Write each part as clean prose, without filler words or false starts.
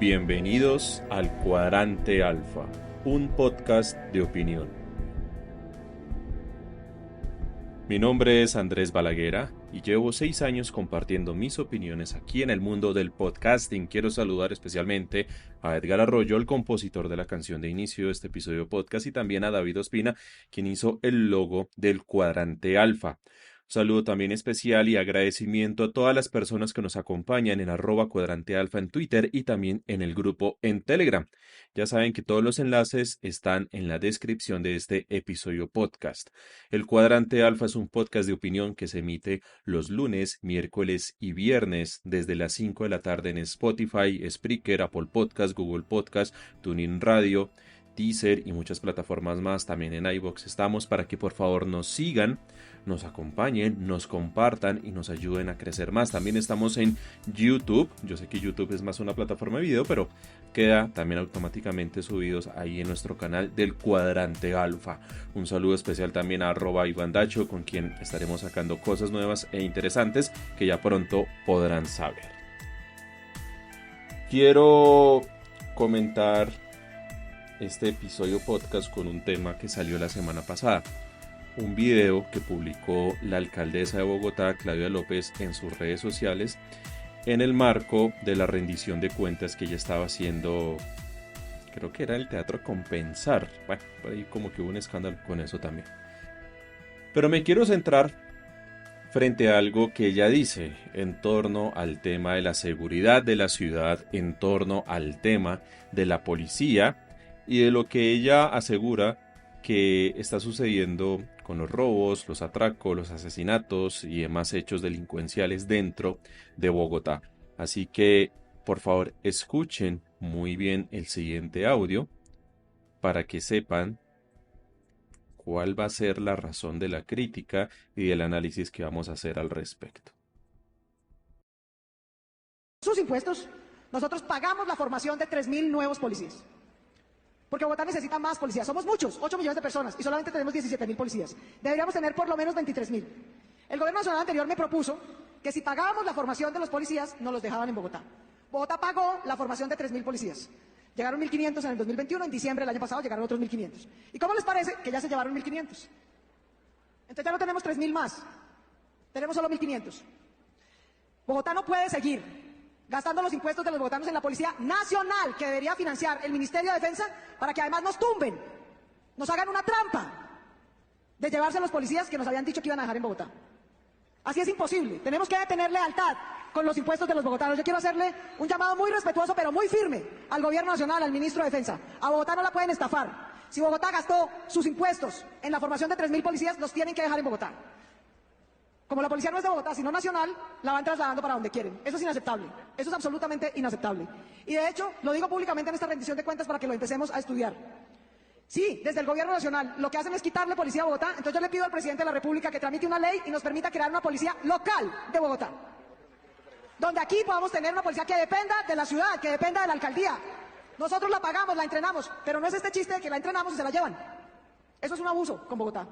Bienvenidos al Cuadrante Alfa, un podcast de opinión. Mi nombre es Andrés Balaguera y llevo 6 años compartiendo mis opiniones aquí en el mundo del podcasting. Quiero saludar especialmente a Edgar Arroyo, el compositor de la canción de inicio de este episodio podcast, y también a David Ospina, quien hizo el logo del Cuadrante Alfa. Un saludo también especial y agradecimiento a todas las personas que nos acompañan en @cuadrantealfa en Twitter y también en el grupo en Telegram. Ya saben que todos los enlaces están en la descripción de este episodio podcast. El Cuadrante Alfa es un podcast de opinión que se emite los lunes, miércoles y viernes desde las 5 de la tarde en Spotify, Spreaker, Apple Podcast, Google Podcast, TuneIn Radio, Deezer y muchas plataformas más. También en iVoox estamos para que por favor nos sigan, nos acompañen, nos compartan y nos ayuden a crecer más. También estamos en YouTube. Yo sé que YouTube es más una plataforma de video, pero queda también automáticamente subidos ahí en nuestro canal del Cuadrante Alfa. Un saludo especial también a @Ivandacho, con quien estaremos sacando cosas nuevas e interesantes que ya pronto podrán saber. Quiero comentar este episodio podcast con un tema que salió la semana pasada. Un video que publicó la alcaldesa de Bogotá, Claudia López, en sus redes sociales en el marco de la rendición de cuentas que ella estaba haciendo, creo que era el Teatro Compensar. Bueno, por ahí como que hubo un escándalo con eso también. Pero me quiero centrar frente a algo que ella dice en torno al tema de la seguridad de la ciudad, en torno al tema de la policía y de lo que ella asegura que está sucediendo con los robos, los atracos, los asesinatos y demás hechos delincuenciales dentro de Bogotá. Así que, por favor, escuchen muy bien el siguiente audio para que sepan cuál va a ser la razón de la crítica y del análisis que vamos a hacer al respecto. Sus impuestos, nosotros pagamos la formación de 3.000 nuevos policías. Porque Bogotá necesita más policías. Somos muchos, 8 millones de personas, y solamente tenemos 17.000 policías. Deberíamos tener por lo menos 23.000. El gobierno nacional anterior me propuso que si pagábamos la formación de los policías, nos los dejaban en Bogotá. Bogotá pagó la formación de 3.000 policías. Llegaron 1.500 en el 2021, en diciembre del año pasado llegaron otros 1.500. ¿Y cómo les parece que ya se llevaron 1.500? Entonces ya no tenemos 3.000 más, tenemos solo 1.500. Bogotá no puede seguir gastando los impuestos de los bogotanos en la Policía Nacional, que debería financiar el Ministerio de Defensa, para que además nos tumben, nos hagan una trampa de llevarse a los policías que nos habían dicho que iban a dejar en Bogotá. Así es imposible. Tenemos que tener lealtad con los impuestos de los bogotanos. Yo quiero hacerle un llamado muy respetuoso, pero muy firme, al Gobierno Nacional, al Ministro de Defensa. A Bogotá no la pueden estafar. Si Bogotá gastó sus impuestos en la formación de 3.000 policías, los tienen que dejar en Bogotá. Como la policía no es de Bogotá, sino nacional, la van trasladando para donde quieren. Eso es inaceptable. Eso es absolutamente inaceptable. Y de hecho, lo digo públicamente en esta rendición de cuentas para que lo empecemos a estudiar. Sí, desde el gobierno nacional lo que hacen es quitarle policía a Bogotá. Entonces yo le pido al presidente de la República que tramite una ley y nos permita crear una policía local de Bogotá. Donde aquí podamos tener una policía que dependa de la ciudad, que dependa de la alcaldía. Nosotros la pagamos, la entrenamos, pero no es este chiste de que la entrenamos y se la llevan. Eso es un abuso con Bogotá.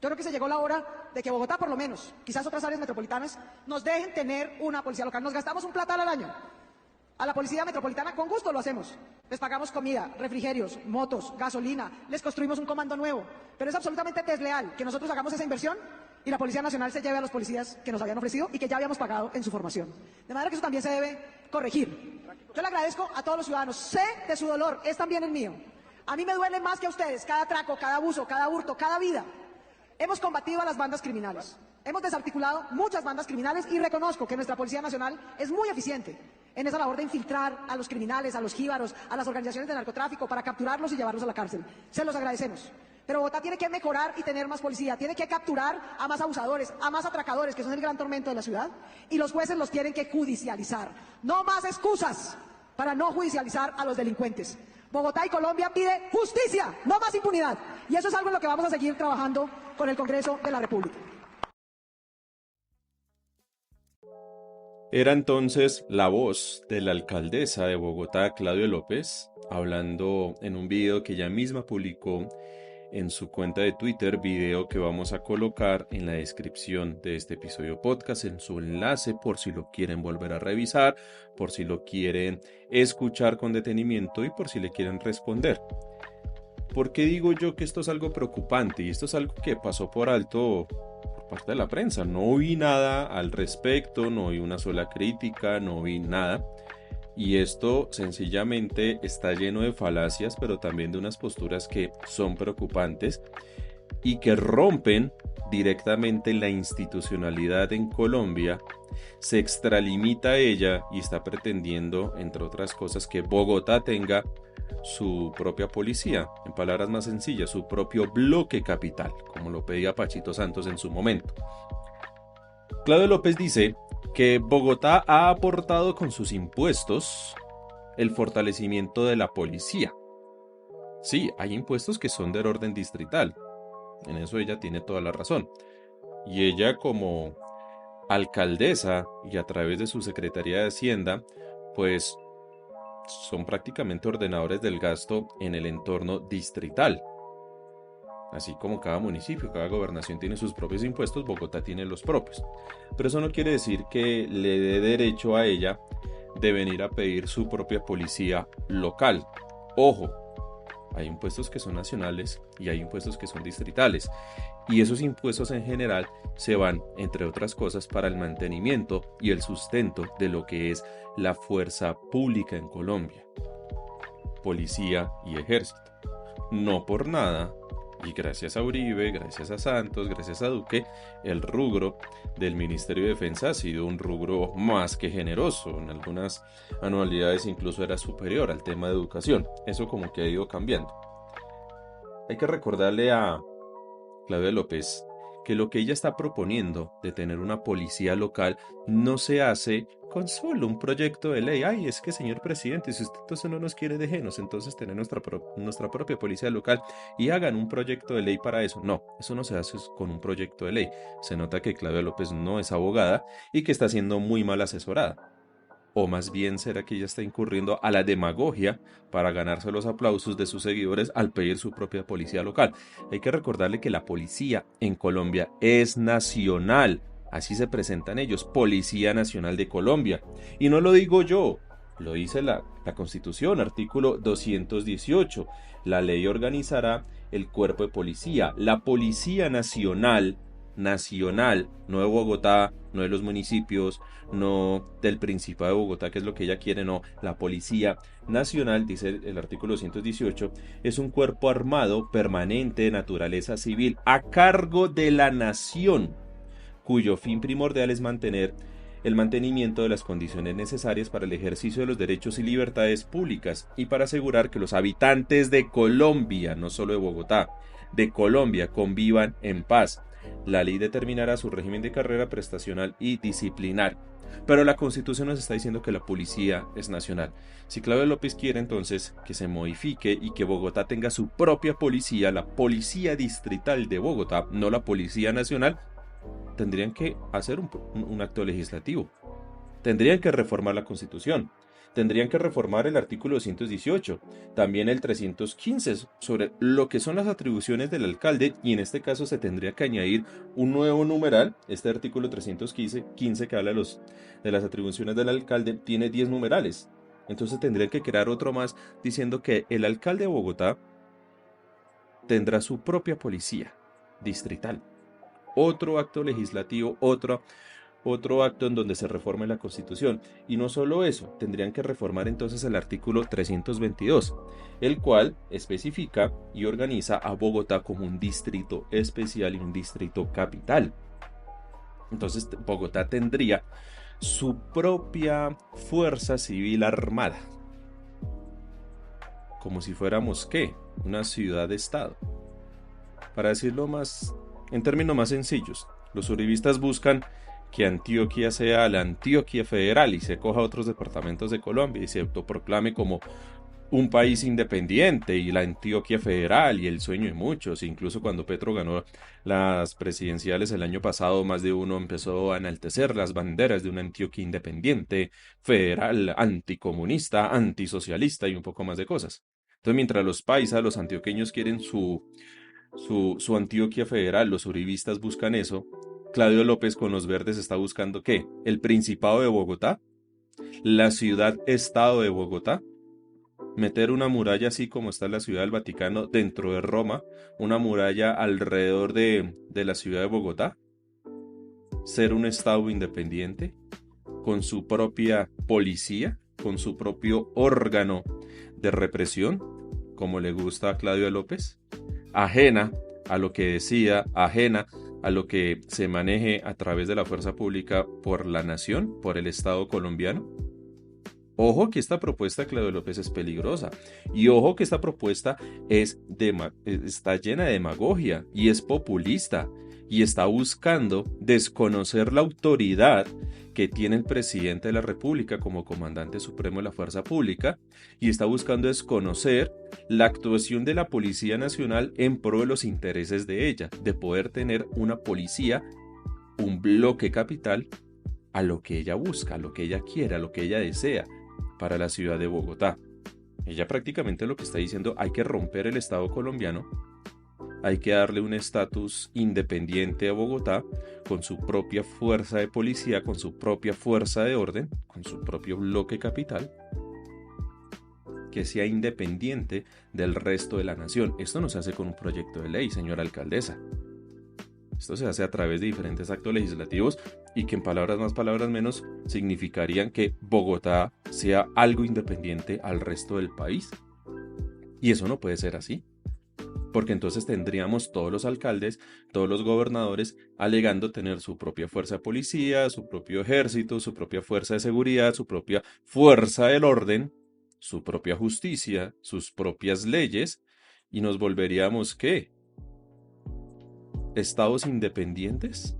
Yo creo que se llegó la hora de que Bogotá, por lo menos, quizás otras áreas metropolitanas, nos dejen tener una policía local. Nos gastamos un platal al año. A la policía metropolitana con gusto lo hacemos. Les pagamos comida, refrigerios, motos, gasolina, les construimos un comando nuevo. Pero es absolutamente desleal que nosotros hagamos esa inversión y la Policía Nacional se lleve a los policías que nos habían ofrecido y que ya habíamos pagado en su formación. De manera que eso también se debe corregir. Yo le agradezco a todos los ciudadanos. Sé de su dolor, es también el mío. A mí me duele más que a ustedes cada atraco, cada abuso, cada hurto, cada vida. Hemos combatido a las bandas criminales, hemos desarticulado muchas bandas criminales y reconozco que nuestra Policía Nacional es muy eficiente en esa labor de infiltrar a los criminales, a los jíbaros, a las organizaciones de narcotráfico para capturarlos y llevarlos a la cárcel. Se los agradecemos. Pero Bogotá tiene que mejorar y tener más policía, tiene que capturar a más abusadores, a más atracadores, que son el gran tormento de la ciudad, y los jueces los tienen que judicializar. No más excusas para no judicializar a los delincuentes. Bogotá y Colombia pide justicia, no más impunidad. Y eso es algo en lo que vamos a seguir trabajando con el Congreso de la República. Era entonces la voz de la alcaldesa de Bogotá, Claudia López, hablando en un video que ella misma publicó en su cuenta de Twitter, video que vamos a colocar en la descripción de este episodio podcast, en su enlace por si lo quieren volver a revisar, por si lo quieren escuchar con detenimiento y por si le quieren responder. ¿Por qué digo yo que esto es algo preocupante? Y esto es algo que pasó por alto por parte de la prensa. No vi nada al respecto, no vi una sola crítica, no vi nada. Y esto sencillamente está lleno de falacias, pero también de unas posturas que son preocupantes y que rompen directamente la institucionalidad en Colombia, se extralimita ella y está pretendiendo, entre otras cosas, que Bogotá tenga su propia policía, en palabras más sencillas, su propio bloque capital, como lo pedía Pachito Santos en su momento. Claudio López dice que Bogotá ha aportado con sus impuestos el fortalecimiento de la policía. Sí, hay impuestos que son del orden distrital. En eso ella tiene toda la razón. Y ella como alcaldesa y a través de su Secretaría de Hacienda, pues son prácticamente ordenadores del gasto en el entorno distrital. Así como cada municipio, cada gobernación tiene sus propios impuestos, Bogotá tiene los propios. Pero eso no quiere decir que le dé derecho a ella de venir a pedir su propia policía local. Ojo, hay impuestos que son nacionales y hay impuestos que son distritales. Y esos impuestos en general se van, entre otras cosas, para el mantenimiento y el sustento de lo que es la fuerza pública en Colombia. Policía y ejército. No por nada, y gracias a Uribe, gracias a Santos, gracias a Duque, el rubro del Ministerio de Defensa ha sido un rubro más que generoso. En algunas anualidades incluso era superior al tema de educación. Eso como que ha ido cambiando. Hay que recordarle a Claudia López que lo que ella está proponiendo de tener una policía local no se hace con solo un proyecto de ley. Ay, es que señor presidente, si usted entonces no nos quiere, déjenos entonces tener nuestra propia policía local y hagan un proyecto de ley para eso. No, eso no se hace con un proyecto de ley. Se nota que Claudia López no es abogada y que está siendo muy mal asesorada. O más bien será que ella está incurriendo a la demagogia para ganarse los aplausos de sus seguidores al pedir su propia policía local. Hay que recordarle que la policía en Colombia es nacional. Así se presentan ellos, Policía Nacional de Colombia. Y no lo digo yo, lo dice la Constitución, artículo 218. La ley organizará el cuerpo de policía. La Policía Nacional, no de Bogotá, no de los municipios, no del Principado de Bogotá, que es lo que ella quiere, no. La Policía Nacional, dice el artículo 218, es un cuerpo armado permanente de naturaleza civil a cargo de la nación, cuyo fin primordial es mantener el mantenimiento de las condiciones necesarias para el ejercicio de los derechos y libertades públicas y para asegurar que los habitantes de Colombia, no solo de Bogotá, de Colombia convivan en paz. La ley determinará su régimen de carrera prestacional y disciplinar. Pero la Constitución nos está diciendo que la policía es nacional. Si Claudia López quiere entonces que se modifique y que Bogotá tenga su propia policía, la Policía Distrital de Bogotá, no la Policía Nacional, tendrían que hacer un acto legislativo. Tendrían que reformar la Constitución. Tendrían que reformar el artículo 218, también el 315, sobre lo que son las atribuciones del alcalde, y en este caso se tendría que añadir un nuevo numeral. Este artículo 315 que habla de las atribuciones del alcalde tiene 10 numerales. Entonces tendrían que crear otro más diciendo que el alcalde de Bogotá tendrá su propia policía distrital. Otro acto legislativo, otro acto en donde se reforme la Constitución. Y no solo eso, tendrían que reformar entonces el artículo 322, el cual especifica y organiza a Bogotá como un distrito especial y un distrito capital. Entonces Bogotá tendría su propia fuerza civil armada, como si fuéramos, ¿qué? Una ciudad-estado. Para decirlo más, en términos más sencillos, los uribistas buscan que Antioquia sea la Antioquia federal y se coja otros departamentos de Colombia y se autoproclame como un país independiente y la Antioquia federal y el sueño de muchos. Incluso cuando Petro ganó las presidenciales el año pasado, más de uno empezó a enaltecer las banderas de una Antioquia independiente, federal, anticomunista, antisocialista y un poco más de cosas. Entonces, mientras los paisas, los antioqueños quieren su Antioquia federal, los uribistas buscan eso. Claudio López con los verdes está buscando ¿qué? El Principado de Bogotá, la ciudad-estado de Bogotá, meter una muralla así como está la ciudad del Vaticano dentro de Roma, una muralla alrededor de la ciudad de Bogotá, ser un estado independiente, con su propia policía, con su propio órgano de represión, como le gusta a Claudio López, ajena a lo que decida, ajena a lo que se maneje a través de la fuerza pública por la nación, por el Estado colombiano. Ojo que esta propuesta de Claudio López es peligrosa y ojo que esta propuesta está llena de demagogia y es populista y está buscando desconocer la autoridad que tiene el presidente de la República como comandante supremo de la fuerza pública y está buscando desconocer la actuación de la Policía Nacional en pro de los intereses de ella, de poder tener una policía, un bloque capital a lo que ella busca, a lo que ella quiere, a lo que ella desea para la ciudad de Bogotá. Ella prácticamente lo que está diciendo, hay que romper el Estado colombiano, hay que darle un estatus independiente a Bogotá, con su propia fuerza de policía, con su propia fuerza de orden, con su propio bloque capital, que sea independiente del resto de la nación. Esto no se hace con un proyecto de ley, señora alcaldesa. Esto se hace a través de diferentes actos legislativos y que en palabras más, palabras menos, significarían que Bogotá sea algo independiente al resto del país. Y eso no puede ser así, porque entonces tendríamos todos los alcaldes, todos los gobernadores alegando tener su propia fuerza de policía, su propio ejército, su propia fuerza de seguridad, su propia fuerza del orden, su propia justicia, sus propias leyes, y nos volveríamos ¿qué? ¿Estados independientes?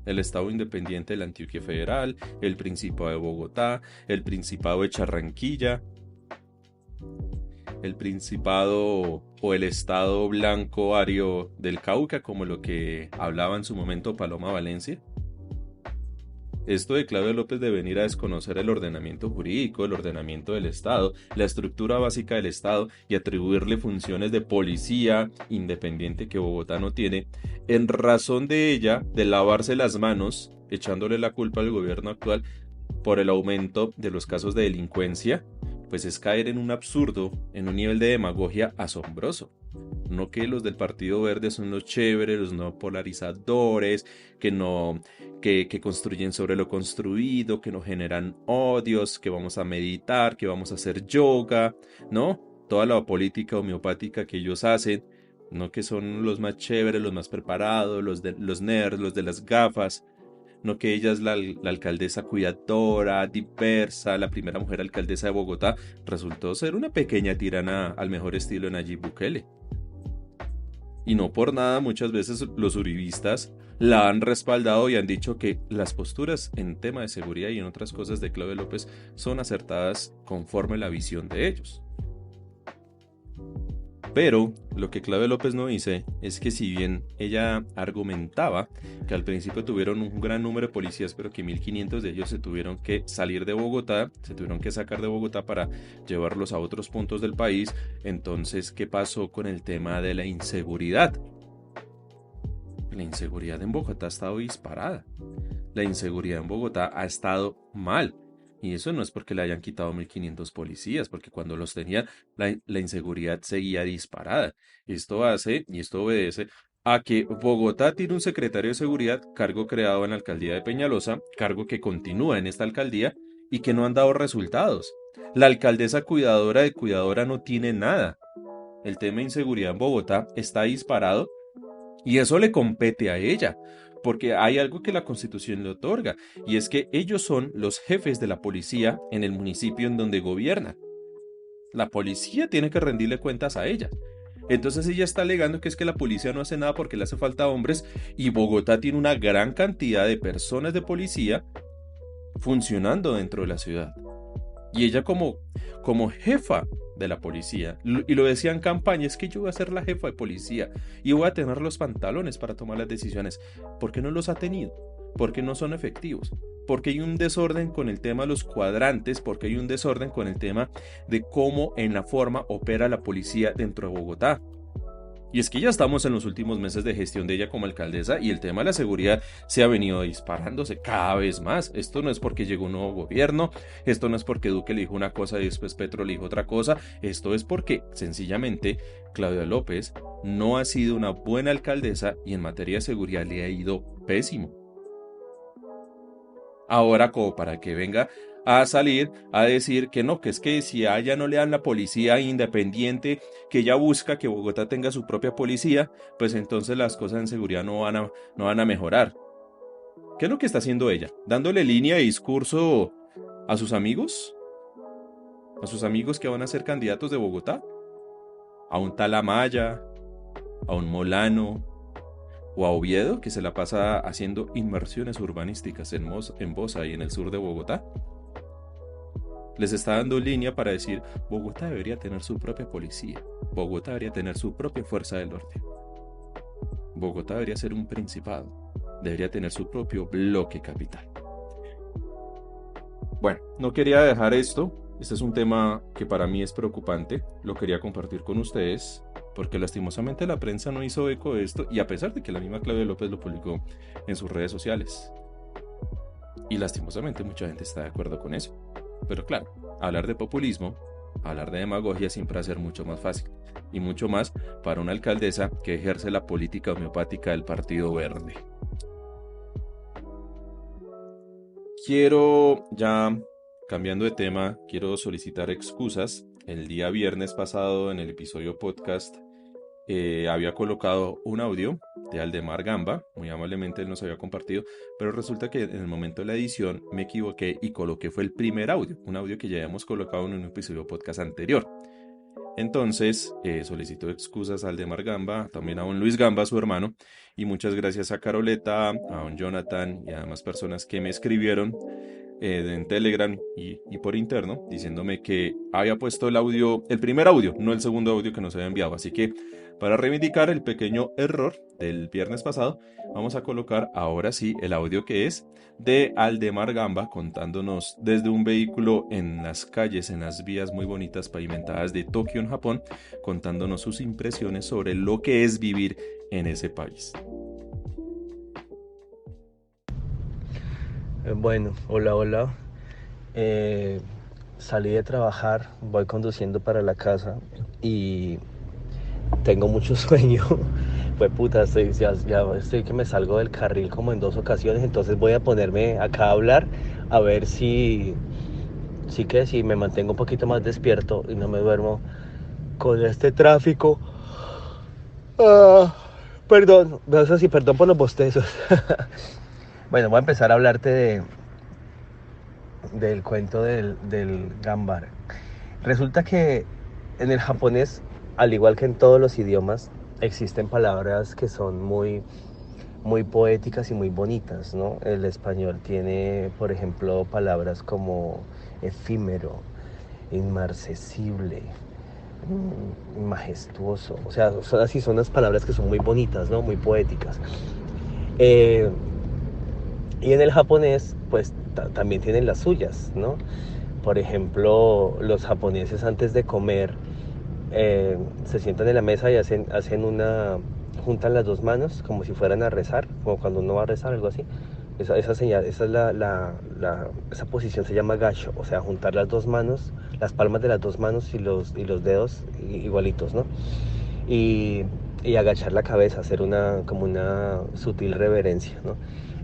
El Estado independiente de la Antioquia Federal, el Principado de Bogotá, el Principado de Barranquilla, el Principado o el Estado Blanco Ario del Cauca, como lo que hablaba en su momento Paloma Valencia. Esto de Claudio López de venir a desconocer el ordenamiento jurídico, el ordenamiento del Estado, la estructura básica del Estado y atribuirle funciones de policía independiente que Bogotá no tiene, en razón de ella, de lavarse las manos, echándole la culpa al gobierno actual por el aumento de los casos de delincuencia, pues es caer en un absurdo, en un nivel de demagogia asombroso. No que los del Partido Verde son los chéveres, los no polarizadores, que construyen sobre lo construido, que no generan odios, que vamos a meditar, que vamos a hacer yoga, ¿no? Toda la política homeopática que ellos hacen, no que son los más chéveres, los más preparados, los nerds, los de las gafas, no que ella es la alcaldesa cuidadora, diversa, la primera mujer alcaldesa de Bogotá, resultó ser una pequeña tirana al mejor estilo de Nayib Bukele. Y no por nada muchas veces los uribistas la han respaldado y han dicho que las posturas en tema de seguridad y en otras cosas de Claudio López son acertadas conforme la visión de ellos. Pero lo que Claudio López no dice es que si bien ella argumentaba que al principio tuvieron un gran número de policías, pero que 1.500 de ellos se tuvieron que salir de Bogotá, se tuvieron que sacar de Bogotá para llevarlos a otros puntos del país, entonces, ¿qué pasó con el tema de la inseguridad? La inseguridad en Bogotá ha estado disparada. La inseguridad en Bogotá ha estado mal. Y eso no es porque le hayan quitado 1.500 policías, porque cuando los tenían, la inseguridad seguía disparada. Esto hace y esto obedece a que Bogotá tiene un secretario de seguridad, cargo creado en la alcaldía de Peñalosa, cargo que continúa en esta alcaldía y que no han dado resultados. La alcaldesa cuidadora de cuidadora no tiene nada. El tema de inseguridad en Bogotá está disparado y eso le compete a ella. Porque hay algo que la Constitución le otorga, y es que ellos son los jefes de la policía en el municipio en donde gobierna. La policía tiene que rendirle cuentas a ella. Entonces ella está alegando que es que la policía no hace nada porque le hace falta hombres, y Bogotá tiene una gran cantidad de personas de policía funcionando dentro de la ciudad. Y ella como jefa de la policía, y lo decía en campaña, es que yo voy a ser la jefa de policía y voy a tener los pantalones para tomar las decisiones. ¿Por qué no los ha tenido? ¿Por qué no son efectivos? Porque hay un desorden con el tema de los cuadrantes, porque hay un desorden con el tema de cómo en la forma opera la policía dentro de Bogotá. Y es que ya estamos en los últimos meses de gestión de ella como alcaldesa y el tema de la seguridad se ha venido disparándose cada vez más. Esto no es porque llegó un nuevo gobierno, esto no es porque Duque le dijo una cosa y después Petro le dijo otra cosa, esto es porque sencillamente Claudia López no ha sido una buena alcaldesa y en materia de seguridad le ha ido pésimo. Ahora como para que venga a salir a decir que no, que es que si a ella no le dan la policía independiente, que ella busca que Bogotá tenga su propia policía, pues entonces las cosas en seguridad no van a mejorar. ¿Qué es lo que está haciendo ella? ¿Dándole línea de discurso a sus amigos? ¿A sus amigos que van a ser candidatos de Bogotá? ¿A un tal Amaya? ¿A un Molano? ¿O a Oviedo, que se la pasa haciendo inmersiones urbanísticas en Bosa y en el sur de Bogotá? Les está dando línea para decir, Bogotá debería tener su propia policía, Bogotá debería tener su propia fuerza del orden, Bogotá debería ser un principado, debería tener su propio bloque capital. Bueno, no quería dejar esto, este es un tema que para mí es preocupante, lo quería compartir con ustedes, porque lastimosamente la prensa no hizo eco de esto, y a pesar de que la misma Claudia López lo publicó en sus redes sociales. Y lastimosamente mucha gente está de acuerdo con eso. Pero claro, hablar de populismo, hablar de demagogia siempre va a ser mucho más fácil. Y mucho más para una alcaldesa que ejerce la política homeopática del Partido Verde. Quiero, ya cambiando de tema, quiero solicitar excusas. El día viernes pasado en el episodio podcast había colocado un audio de Aldemar Gamba, muy amablemente él nos había compartido, pero resulta que en el momento de la edición me equivoqué y coloqué fue el primer audio, un audio que ya habíamos colocado en un episodio podcast anterior. Entonces solicito excusas a Aldemar Gamba, también a don Luis Gamba, su hermano, y muchas gracias a Caroleta, a don Jonathan y a demás personas que me escribieron en Telegram y por interno, diciéndome que había puesto el audio, el primer audio, no el segundo audio que nos había enviado. Así que para reivindicar el pequeño error del viernes pasado, vamos a colocar ahora sí el audio que es de Aldemar Gamba contándonos desde un vehículo en las calles, en las vías muy bonitas pavimentadas de Tokio, en Japón, contándonos sus impresiones sobre lo que es vivir en ese país. Bueno, hola. Salí de trabajar, voy conduciendo para la casa y tengo mucho sueño. Pues puta, ya estoy que me salgo del carril como en 2 ocasiones, entonces voy a ponerme acá a hablar a ver si me mantengo un poquito más despierto y no me duermo con este tráfico. Perdón, perdón por los bostezos. Bueno, voy a empezar a hablarte del cuento del Gambar. Resulta que en el japonés, al igual que en todos los idiomas, existen palabras que son muy, muy poéticas y muy bonitas, ¿no? El español tiene, por ejemplo, palabras como efímero, inmarcesible, majestuoso. O sea, son las palabras que son muy bonitas, ¿no? Muy poéticas. Y en el japonés, pues también tienen las suyas, ¿no? Por ejemplo, los japoneses antes de comer se sientan en la mesa y juntan las 2 manos como si fueran a rezar, como cuando uno va a rezar, algo así. Esa señal, esa posición se llama gacho, o sea, juntar las 2 manos, las palmas de las 2 manos y los dedos igualitos, ¿no? Y agachar la cabeza, hacer como una sutil reverencia, ¿no?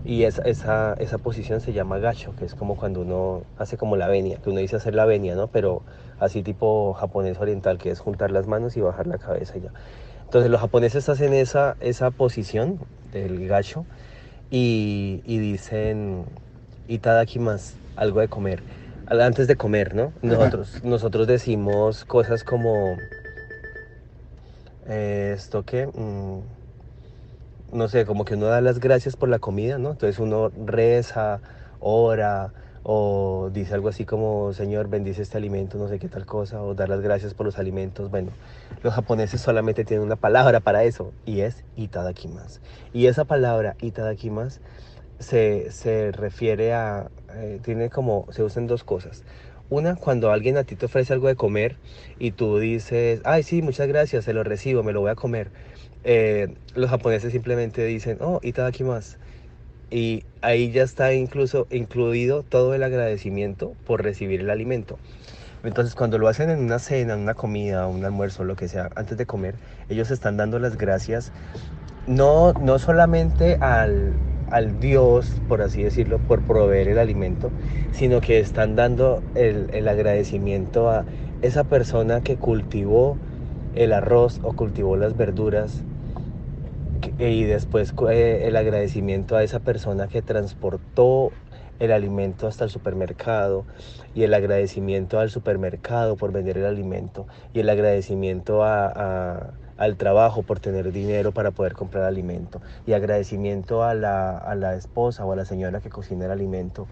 Y esa posición se llama gacho, que es como cuando uno hace como la venia, que uno dice hacer la venia, ¿no? Pero así tipo japonés oriental, que es juntar las manos y bajar la cabeza y ya. Entonces los japoneses hacen esa posición del gacho y dicen itadakimasu, algo de comer, antes de comer, ¿no? Nosotros decimos cosas como esto que... no sé, como que uno da las gracias por la comida, ¿no? Entonces uno reza, ora, o dice algo así como, Señor, bendice este alimento, no sé qué tal cosa, o dar las gracias por los alimentos. Bueno, los japoneses solamente tienen una palabra para eso, y es itadakimasu. Y esa palabra, itadakimasu, se refiere a, se usan 2 cosas. Una, cuando alguien a ti te ofrece algo de comer y tú dices, ay, sí, muchas gracias, se lo recibo, me lo voy a comer. los japoneses simplemente dicen, oh, itadakimasu. Y ahí ya está incluso incluido todo el agradecimiento por recibir el alimento. Entonces, cuando lo hacen en una cena, en una comida, un almuerzo, lo que sea, antes de comer, ellos están dando las gracias no solamente al Dios, por así decirlo, por proveer el alimento, sino que están dando el agradecimiento a esa persona que cultivó el arroz o cultivó las verduras, y después el agradecimiento a esa persona que transportó el alimento hasta el supermercado, y el agradecimiento al supermercado por vender el alimento, y el agradecimiento al trabajo por tener dinero para poder comprar alimento, y agradecimiento a la esposa o a la señora que cocina el alimento,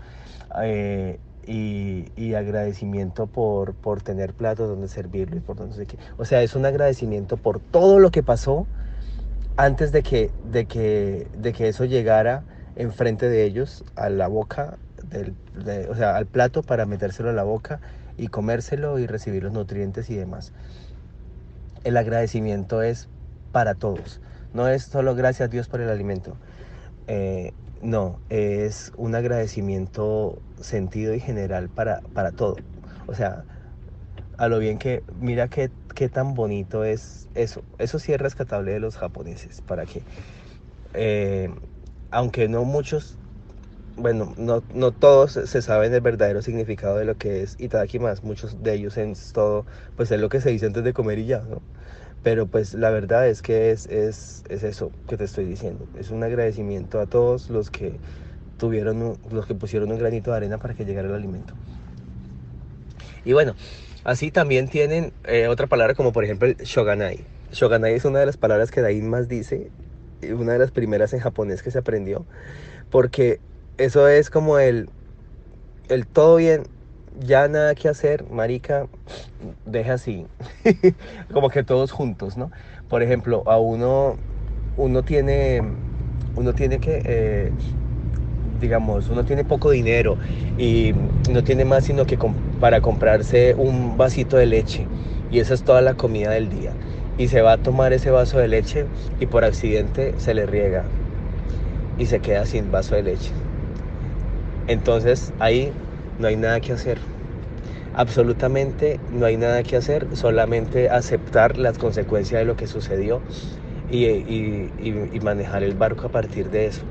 y agradecimiento por tener platos donde servirlo y por no sé qué. O sea, es un agradecimiento por todo lo que pasó antes de que eso llegara enfrente de ellos a la boca, o sea, al plato, para metérselo a la boca y comérselo y recibir los nutrientes y demás. El agradecimiento es para todos, no es solo gracias a Dios por el alimento, no, es un agradecimiento sentido y general para todo. O sea, a lo bien que, mira qué tan bonito es eso. Eso sí es rescatable de los japoneses, para que, aunque no muchos, bueno, no todos se saben el verdadero significado de lo que es itadakimasu. Muchos de ellos es todo, pues es lo que se dice antes de comer y ya, ¿no? Pero pues la verdad es que es eso que te estoy diciendo. Es un agradecimiento a todos los que pusieron un granito de arena para que llegara el alimento. Y bueno, así también tienen otra palabra, como por ejemplo el shoganai. Shoganai es una de las palabras que Dain más dice, una de las primeras en japonés que se aprendió, porque eso es como el todo bien, ya nada que hacer, marica, deja así. Como que todos juntos, ¿no? Por ejemplo, a uno tiene que, digamos, uno tiene poco dinero y no tiene más sino que para comprarse un vasito de leche, y esa es toda la comida del día, y se va a tomar ese vaso de leche y por accidente se le riega y se queda sin vaso de leche. Entonces ahí no hay nada que hacer, absolutamente no hay nada que hacer, solamente aceptar las consecuencias de lo que sucedió y manejar el barco a partir de eso,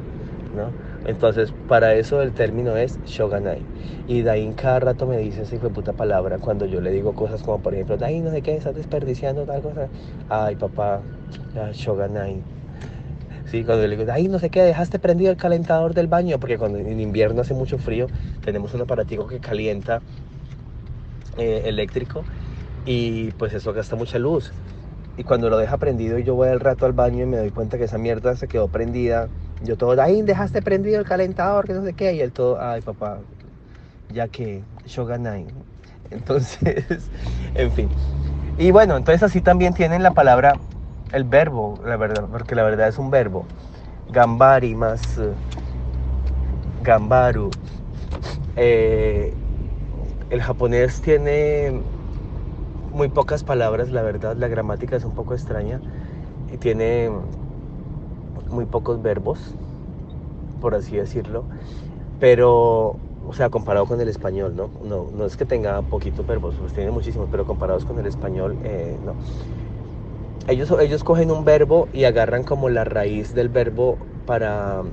¿no? Entonces, para eso el término es shoganai. Y Dain cada rato me dice esa hijueputa palabra cuando yo le digo cosas como, por ejemplo, Dain, no sé qué, estás desperdiciando tal cosa. Ay, papá, shoganai. Sí, cuando le digo, Dain, no sé qué, dejaste prendido el calentador del baño, porque cuando en invierno hace mucho frío, tenemos un aparatico que calienta eléctrico, y pues eso gasta mucha luz. Y cuando lo deja prendido y yo voy al rato al baño y me doy cuenta que esa mierda se quedó prendida, yo todo, ahí dejaste prendido el calentador, que no sé qué, y él todo, ay papá, ya que shoganai. Entonces, en fin. Y bueno, entonces así también tienen la palabra, el verbo, la verdad, porque la verdad es un verbo. Gambarimasu, gambaru. El japonés tiene muy pocas palabras, la verdad, la gramática es un poco extraña y tiene muy pocos verbos, por así decirlo, pero, o sea, comparado con el español, no es que tenga poquitos verbos, pues tiene muchísimos, pero comparados con el español, no. Ellos cogen un verbo y agarran como la raíz del verbo para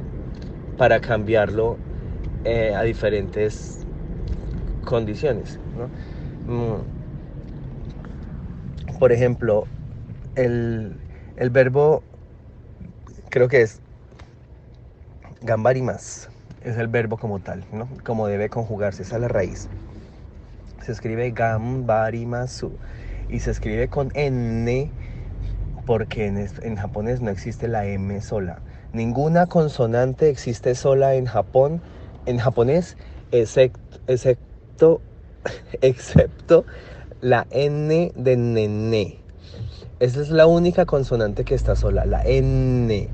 cambiarlo a diferentes condiciones, ¿no? Por ejemplo, el verbo, creo que es gambarimasu, es el verbo como tal, ¿no? Como debe conjugarse, esa es la raíz. Se escribe gambarimasu y se escribe con N, porque en japonés no existe la M sola. Ninguna consonante existe sola en japonés, excepto la N de nene. Esa es la única consonante que está sola, la N.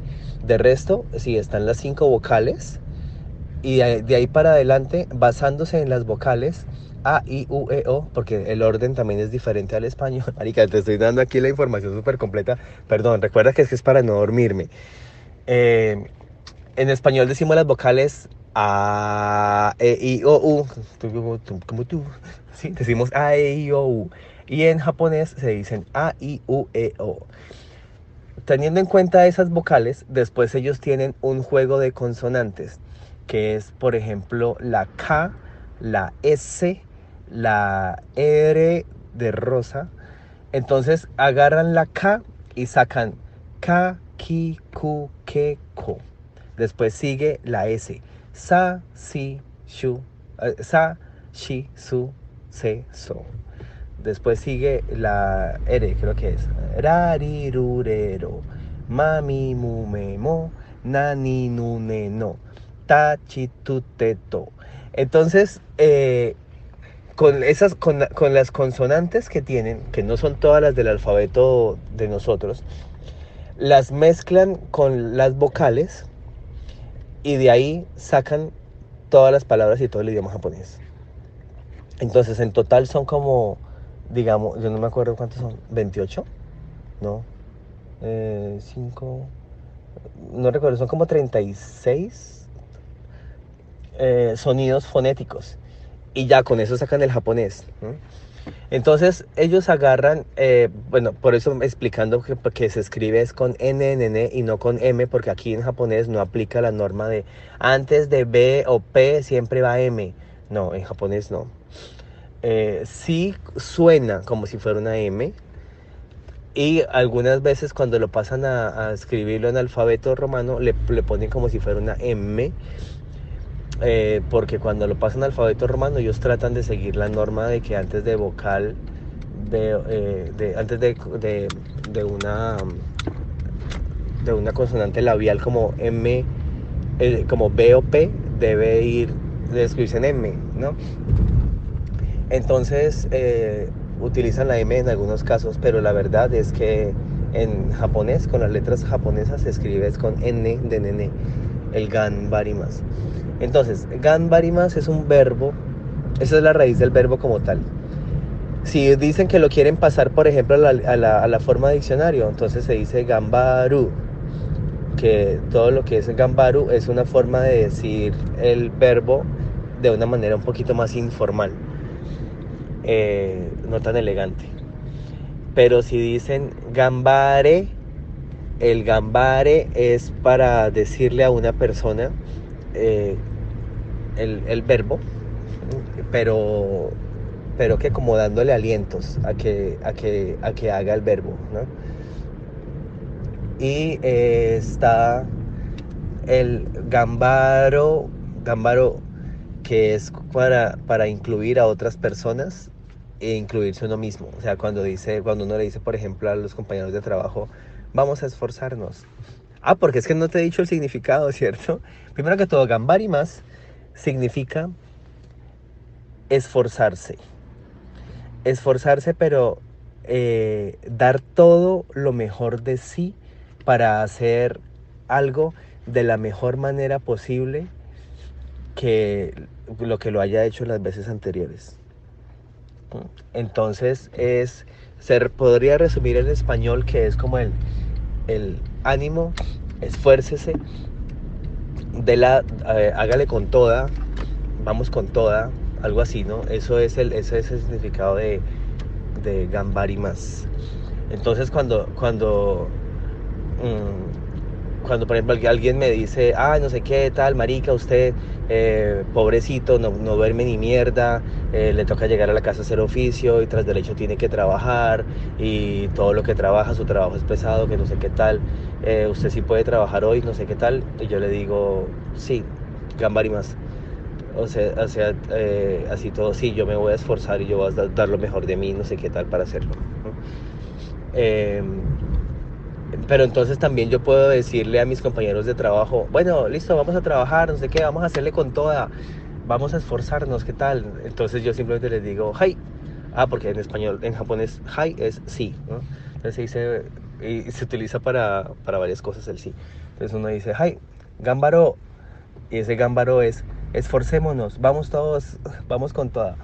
De resto, sí, están las 5 vocales, y de ahí para adelante, basándose en las vocales, A, I, U, E, O, porque el orden también es diferente al español. Marica, te estoy dando aquí la información súper completa. Perdón, recuerda que es para no dormirme. Eh, en español decimos las vocales A, E, I, O, U. Como tú. Sí, decimos A, E, I, O, U. Y en japonés se dicen A, I, U, E, O. Teniendo en cuenta esas vocales, después ellos tienen un juego de consonantes, que es, por ejemplo, la K, la S, la R de rosa. Entonces agarran la K y sacan Ka, Ki, Ku, Ke, Ko. Después sigue la S. Sa, Si, Shu, Sa, Shi, Su, Se, So. Después sigue la R, creo que es rarirurero, mami mumemo, nani nune no, tachi tuteto. Entonces, con las consonantes que tienen, que no son todas las del alfabeto de nosotros, las mezclan con las vocales y de ahí sacan todas las palabras y todo el idioma japonés. Entonces, en total son como, digamos, yo no me acuerdo cuántos son, 28, ¿no? 5, no recuerdo, son como 36 sonidos fonéticos. Y ya con eso sacan el japonés, ¿no? Entonces ellos agarran, bueno, por eso explicando que se escribe es con NNN y no con M, porque aquí en japonés no aplica la norma de antes de B o P siempre va M. No, en japonés no. Sí suena como si fuera una M, y algunas veces cuando lo pasan a escribirlo en alfabeto romano le ponen como si fuera una M, porque cuando lo pasan al alfabeto romano ellos tratan de seguir la norma de que antes de vocal, antes de una consonante labial como M, como B o P, debe escribirse en M, ¿no? Entonces utilizan la M en algunos casos, pero la verdad es que en japonés, con las letras japonesas, se escribe es con N de nene, el ganbarimas. Entonces, ganbarimas es un verbo, esa es la raíz del verbo como tal. Si dicen que lo quieren pasar, por ejemplo, a la forma de diccionario, entonces se dice gambaru, que todo lo que es gambaru es una forma de decir el verbo de una manera un poquito más informal, no tan elegante. Pero si dicen gambare, el gambare es para decirle a una persona el verbo, pero que como dándole alientos a que haga el verbo, ¿no? Y está el gambaro, que es para incluir a otras personas e incluirse uno mismo. O sea, cuando uno le dice, por ejemplo, a los compañeros de trabajo, vamos a esforzarnos. Porque es que no te he dicho el significado, ¿cierto? Primero que todo, gambarimas significa esforzarse. Esforzarse, pero dar todo lo mejor de sí para hacer algo de la mejor manera posible que lo haya hecho las veces anteriores. Entonces se podría resumir en español que es como el ánimo, esfuércese, hágale con toda, vamos con toda, algo así, ¿no? Ese es el significado de gambarimas. Entonces cuando por ejemplo alguien me dice, no sé qué tal, marica, usted pobrecito, no duerme ni mierda, le toca llegar a la casa a hacer oficio y tras derecho tiene que trabajar y todo lo que trabaja, su trabajo es pesado, que no sé qué tal, usted sí puede trabajar hoy, no sé qué tal, y yo le digo, sí, gambarimas. O sea, así todo, sí, yo me voy a esforzar y yo voy a dar lo mejor de mí, no sé qué tal para hacerlo. Pero entonces también yo puedo decirle a mis compañeros de trabajo, bueno, listo, vamos a trabajar, no sé qué, vamos a hacerle con toda, vamos a esforzarnos, ¿qué tal? Entonces yo simplemente les digo, hai. Porque en español, en japonés, hai es sí, ¿no? Entonces se dice, y se utiliza para varias cosas el sí. Entonces uno dice, hai, gambaro, y ese gambaro es esforcémonos, vamos todos, vamos con toda.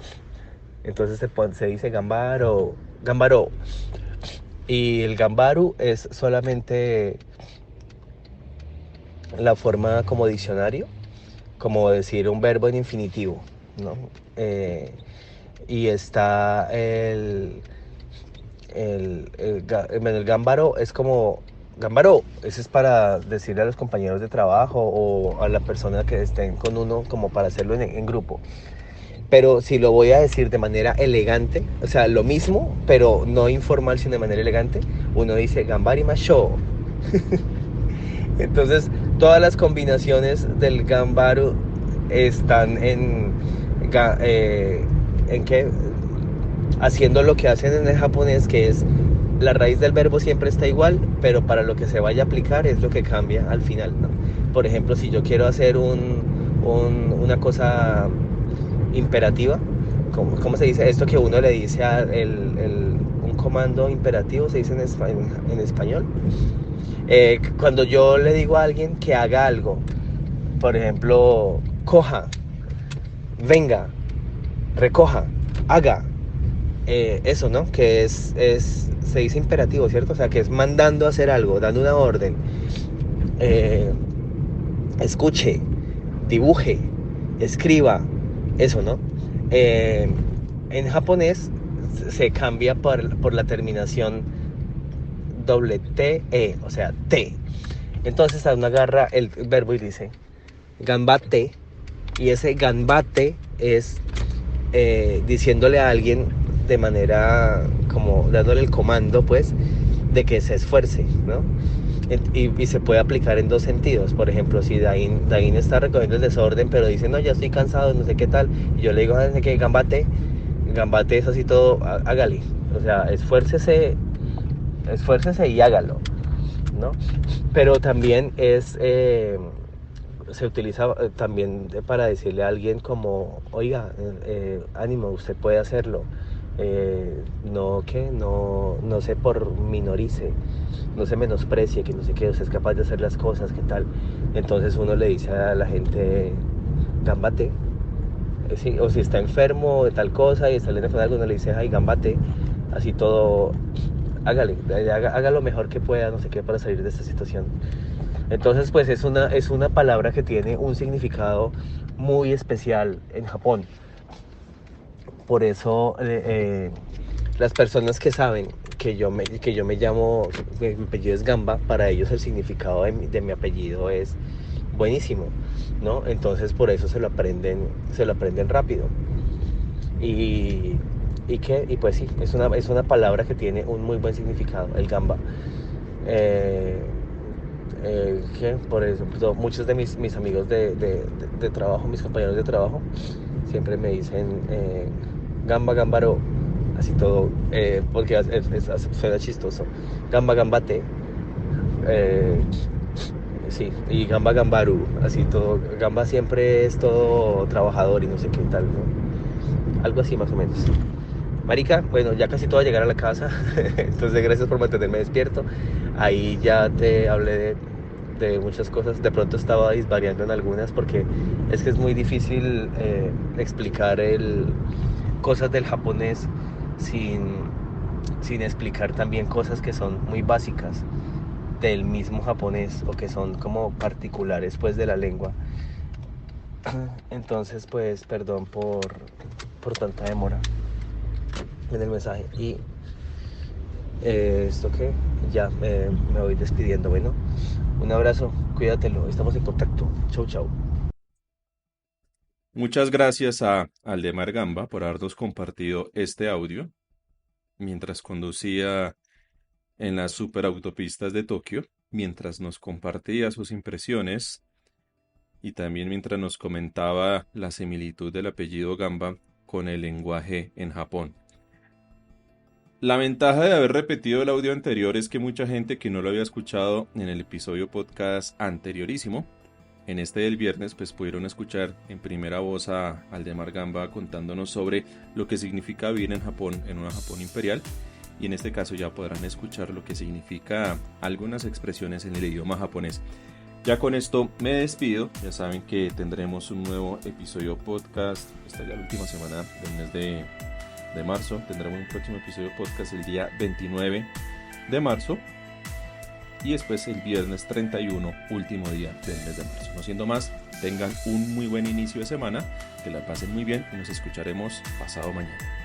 Entonces se dice gambaro, gambaro. Y el gambaru es solamente la forma como diccionario, como decir un verbo en infinitivo, ¿no? Y está bueno, el gámbaro es como, gámbaro, ese es para decirle a los compañeros de trabajo o a la persona que estén con uno, como para hacerlo en grupo. Pero si lo voy a decir de manera elegante, o sea, lo mismo, pero no informal, sino de manera elegante, uno dice gambari macho. Entonces, todas las combinaciones del gambaru están en qué, haciendo lo que hacen en el japonés, que es la raíz del verbo siempre está igual, pero para lo que se vaya a aplicar es lo que cambia al final, ¿no? Por ejemplo, si yo quiero hacer una cosa imperativa, ¿cómo se dice esto que uno le dice a un comando imperativo? Se dice en español. Cuando yo le digo a alguien que haga algo, por ejemplo, coja, venga, recoja, haga, eso, ¿no? Que se dice imperativo, ¿cierto? O sea, que es mandando a hacer algo, dando una orden. Escuche, dibuje, escriba, eso, ¿no? En japonés se cambia por la terminación doble T-E, o sea, T. Entonces uno agarra el verbo y dice gambate, y ese gambate es diciéndole a alguien de manera como dándole el comando, pues, de que se esfuerce, ¿no? Y se puede aplicar en dos sentidos. Por ejemplo, si Dain está recogiendo el desorden, pero dice, no, ya estoy cansado, no sé qué tal, y yo le digo, no sé qué, gambate es así todo, hágale. O sea, esfuércese y hágalo, ¿no? Pero también se utiliza también para decirle a alguien como, oiga, ánimo, usted puede hacerlo. No se minorice, no se menosprecie, que no sé qué, usted es capaz de hacer las cosas, qué tal. Entonces uno le dice a la gente, gambate. O si está enfermo de tal cosa y está en algo, uno le dice, ay, gambate, así todo, hágale, haga lo mejor que pueda, no sé qué, para salir de esta situación. Entonces, pues es una palabra que tiene un significado muy especial en Japón. Por eso las personas que saben que yo me llamo, mi apellido es Gamba, para ellos el significado de mi apellido es buenísimo, ¿no? Entonces por eso se lo aprenden rápido. Y pues sí, es una palabra que tiene un muy buen significado, el Gamba. Que por eso muchos de mis amigos de trabajo, mis compañeros de trabajo, siempre me dicen gamba, gambaro, así todo, porque suena chistoso. Gamba, gambate, sí, y gamba, gambaru, así todo. Gamba siempre es todo trabajador y no sé qué tal, ¿no? Algo así más o menos. Marica, bueno, ya casi todo va a llegar a la casa, entonces gracias por mantenerme despierto. Ahí ya te hablé de muchas cosas, de pronto estaba disvariando en algunas porque es que es muy difícil explicar cosas del japonés sin explicar también cosas que son muy básicas del mismo japonés o que son como particulares pues de la lengua. Entonces pues perdón por tanta demora en el mensaje. Y esto que ya me voy despidiendo. Bueno, un abrazo, cuídatelo, estamos en contacto. Chau, chau. Muchas gracias a Aldemar Gamba por habernos compartido este audio mientras conducía en las superautopistas de Tokio, mientras nos compartía sus impresiones y también mientras nos comentaba la similitud del apellido Gamba con el lenguaje en Japón. La ventaja de haber repetido el audio anterior es que mucha gente que no lo había escuchado en el episodio podcast anteriorísimo, en este del viernes, pues pudieron escuchar en primera voz a Aldemar Gamba contándonos sobre lo que significa vivir en Japón, en una Japón imperial, y en este caso ya podrán escuchar lo que significa algunas expresiones en el idioma japonés. Ya con esto me despido, ya saben que tendremos un nuevo episodio podcast, esta es ya la última semana del mes de marzo. Tendremos un próximo episodio de podcast el día 29 de marzo. Y después el viernes 31, último día del mes de marzo. No siendo más, tengan un muy buen inicio de semana, que la pasen muy bien y nos escucharemos pasado mañana.